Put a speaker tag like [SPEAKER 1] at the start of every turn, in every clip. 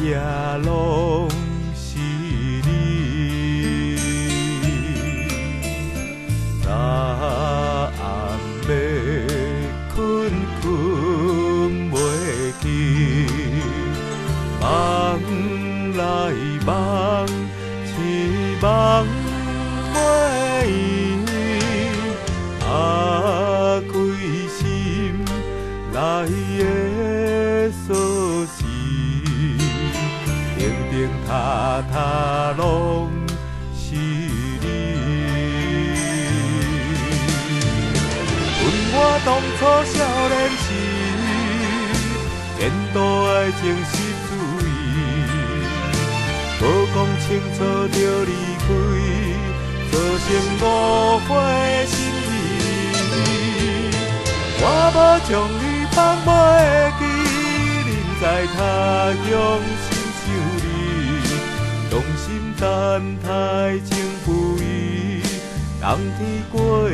[SPEAKER 1] 夜拢是你，早暗要困袂去，梦来梦去梦袂圆，开心来的锁匙，定定踏踏拢是你。阮我当初少年时，颠倒爱情是水，无讲清楚就离开，造成误会心意。我无将你放袂记，人在他乡心想你，用心等待情不移，当天过了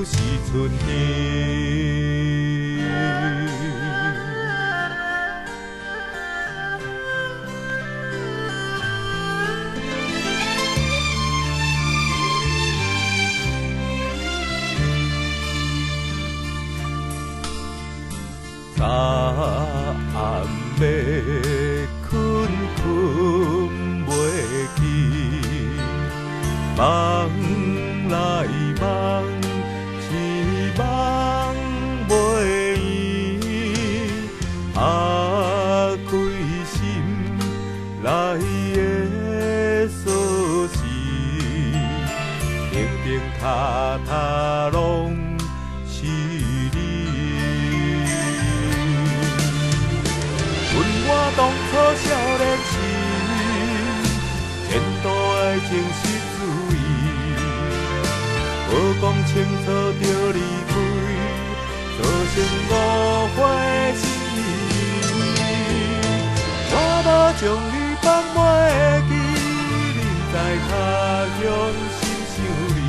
[SPEAKER 1] 是春天。早暗要困袂去，梦来梦去梦袂圆，开心来的锁匙，定定踏踏拢是你。我当初少年时，颠倒爱情是水，无讲清楚就离开，造成误会心意。我无将你放袂记，人在他乡心想你，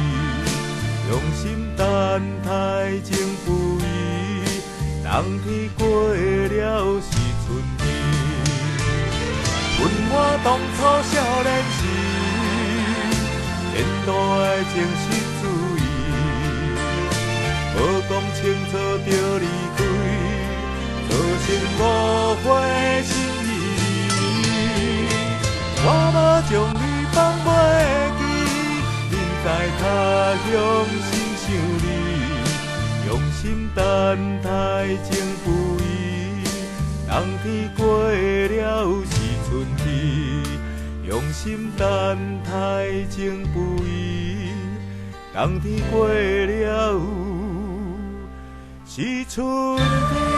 [SPEAKER 1] 用心等待情不移，当天过了是春天。阮我当初少年时，颠倒爱情是水，无讲清楚就离开，造成误会心意。我无将你放袂记，人在他乡心想你，用心等待情不移，当天过了是春天，用心等待情不移，当天过了是春天。